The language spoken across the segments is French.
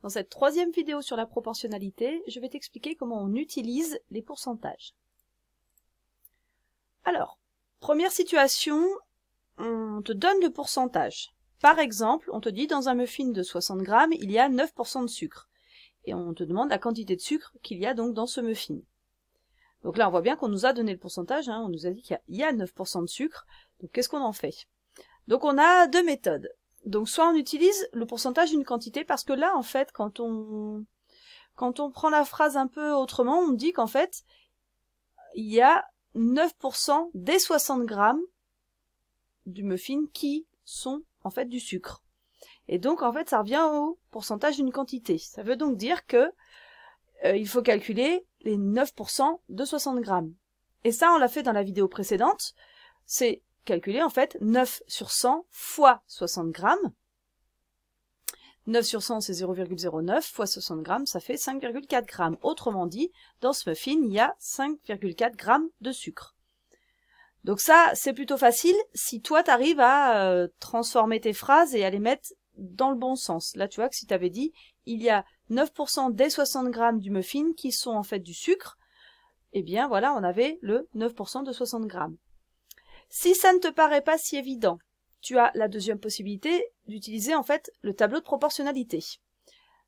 Dans cette troisième vidéo sur la proportionnalité, je vais t'expliquer comment on utilise les pourcentages. Alors, première situation, on te donne le pourcentage. Par exemple, on te dit dans un muffin de 60 grammes, il y a 9% de sucre. Et on te demande la quantité de sucre qu'il y a donc dans ce muffin. Donc là, on voit bien qu'on nous a donné le pourcentage, on nous a dit qu'il y a 9% de sucre. Donc qu'est-ce qu'on en fait? Donc on a deux méthodes. Donc soit on utilise le pourcentage d'une quantité, parce que là, en fait, quand on prend la phrase un peu autrement, on dit qu'en fait, il y a 9% des 60 grammes du muffin qui sont en fait du sucre. Et donc en fait ça revient au pourcentage d'une quantité. Ça veut donc dire que il faut calculer les 9% de 60 grammes. Et ça on l'a fait dans la vidéo précédente. C'est calculer en fait 9 sur 100 fois 60 grammes. 9 sur 100 c'est 0,09 fois 60 grammes, ça fait 5,4 grammes. Autrement dit, dans ce muffin il y a 5,4 grammes de sucre. Donc ça, c'est plutôt facile si toi, tu arrives à transformer tes phrases et à les mettre dans le bon sens. Là, tu vois que si tu avais dit, il y a 9% des 60 grammes du muffin qui sont en fait du sucre, eh bien voilà, on avait le 9% de 60 grammes. Si ça ne te paraît pas si évident, tu as la deuxième possibilité d'utiliser en fait le tableau de proportionnalité.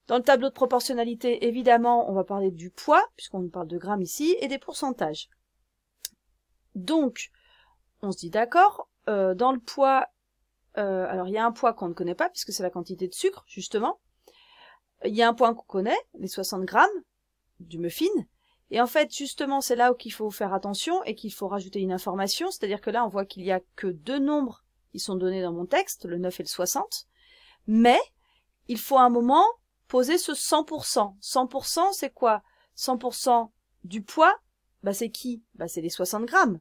Dans le tableau de proportionnalité, évidemment, on va parler du poids, puisqu'on nous parle de grammes ici, et des pourcentages. Donc, on se dit d'accord, dans le poids, alors il y a un poids qu'on ne connaît pas, puisque c'est la quantité de sucre, justement. Il y a un poids qu'on connaît, les 60 grammes du muffin. Et en fait, justement, c'est là où il faut faire attention et qu'il faut rajouter une information. C'est-à-dire que là, on voit qu'il n'y a que deux nombres qui sont donnés dans mon texte, le 9 et le 60. Mais, il faut à un moment poser ce 100%. 100%, c'est quoi? 100% du poids, bah c'est qui? Bah c'est les 60 grammes.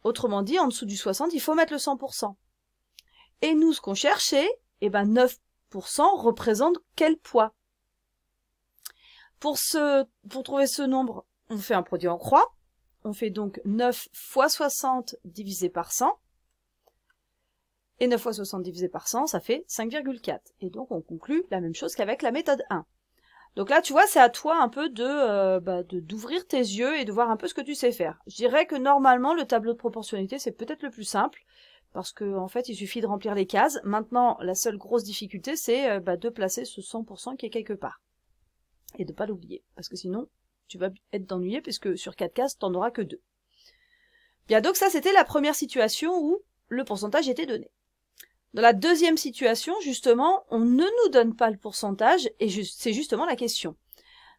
Autrement dit, en dessous du 60, il faut mettre le 100%. Et nous, ce qu'on cherchait, eh ben 9% représente quel poids? Pour trouver ce nombre, on fait un produit en croix. On fait donc 9 fois 60 divisé par 100. Et 9 fois 60 divisé par 100, ça fait 5,4. Et donc, on conclut la même chose qu'avec la méthode 1. Donc là, tu vois, c'est à toi un peu d'ouvrir tes yeux et de voir un peu ce que tu sais faire. Je dirais que normalement, le tableau de proportionnalité, c'est peut-être le plus simple, parce que en fait, il suffit de remplir les cases. Maintenant, la seule grosse difficulté, c'est de placer ce 100% qui est quelque part. Et de pas l'oublier, parce que sinon, tu vas être ennuyé, puisque sur 4 cases, t'en auras que 2. Bien, donc ça, c'était la première situation où le pourcentage était donné. Dans la deuxième situation, justement, on ne nous donne pas le pourcentage, et c'est justement la question.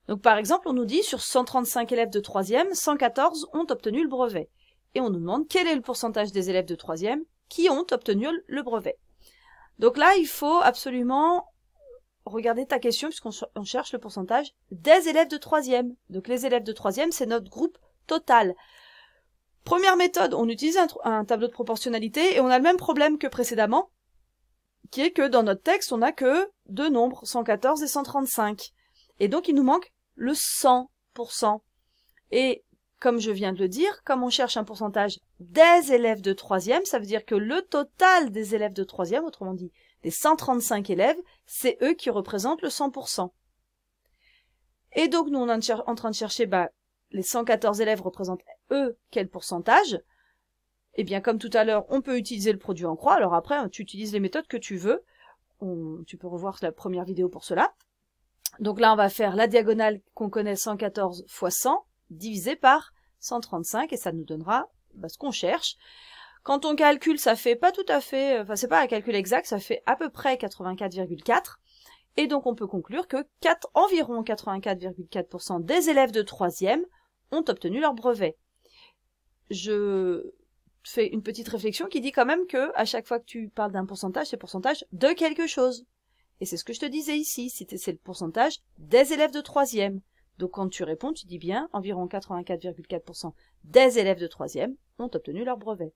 Donc par exemple, on nous dit, sur 135 élèves de 3e, 114 ont obtenu le brevet. Et on nous demande quel est le pourcentage des élèves de 3e qui ont obtenu le brevet. Donc là, il faut absolument regarder ta question, puisqu'on cherche le pourcentage des élèves de 3e. Donc les élèves de 3e, c'est notre groupe total. Première méthode, on utilise un tableau de proportionnalité, et on a le même problème que précédemment, qui est que dans notre texte, on n'a que deux nombres, 114 et 135. Et donc, il nous manque le 100%. Et comme je viens de le dire, comme on cherche un pourcentage des élèves de 3e, ça veut dire que le total des élèves de 3e, autrement dit, les 135 élèves, c'est eux qui représentent le 100%. Et donc, nous, on est en train de chercher, les 114 élèves représentent, eux, quel pourcentage? Eh bien, comme tout à l'heure, on peut utiliser le produit en croix. Alors après, tu utilises les méthodes que tu veux. Tu peux revoir la première vidéo pour cela. Donc là, on va faire la diagonale qu'on connaît, 114 fois 100, divisé par 135, et ça nous donnera ce qu'on cherche. Quand on calcule, ça fait pas tout à fait, enfin c'est pas un calcul exact, ça fait à peu près 84,4. Et donc on peut conclure que environ 84,4% des élèves de 3e ont obtenu leur brevet. Je fais une petite réflexion qui dit quand même que à chaque fois que tu parles d'un pourcentage, c'est pourcentage de quelque chose. Et c'est ce que je te disais ici, c'est le pourcentage des élèves de 3e. Donc quand tu réponds, tu dis bien environ 84,4% des élèves de 3e ont obtenu leur brevet.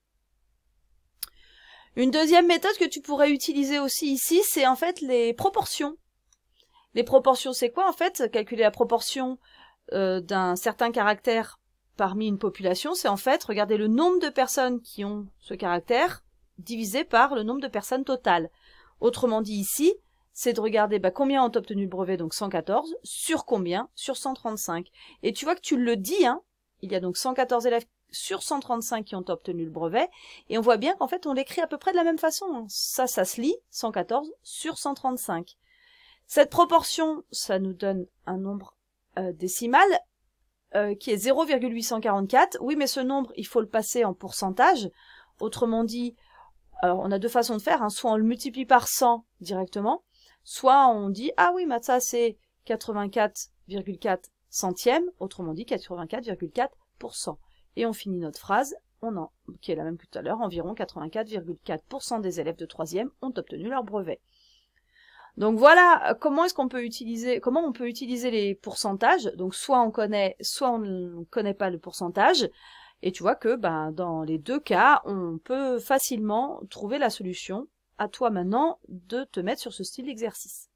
Une deuxième méthode que tu pourrais utiliser aussi ici, c'est en fait les proportions. Les proportions, c'est quoi en fait? Calculer la proportion d'un certain caractère parmi une population, c'est en fait regarder le nombre de personnes qui ont ce caractère divisé par le nombre de personnes totales. Autrement dit ici, c'est de regarder combien ont obtenu le brevet, donc 114, sur combien? Sur 135. Et tu vois que tu le dis, hein, il y a donc 114 élèves sur 135 qui ont obtenu le brevet, et on voit bien qu'en fait on l'écrit à peu près de la même façon, hein. Ça se lit, 114 sur 135. Cette proportion, ça nous donne un nombre décimal qui est 0,844. Oui, mais ce nombre, il faut le passer en pourcentage. Autrement dit, alors on a deux façons de faire, hein. Soit on le multiplie par 100 directement, soit on dit, ah oui, mais ça c'est 84,4 centièmes, autrement dit 84,4%. Et on finit notre phrase, qui est la même que tout à l'heure, environ 84,4% des élèves de 3e ont obtenu leur brevet. Donc voilà comment on peut utiliser les pourcentages. Donc soit on connaît, soit on ne connaît pas le pourcentage. Et tu vois que dans les deux cas, on peut facilement trouver la solution. À toi maintenant de te mettre sur ce style d'exercice.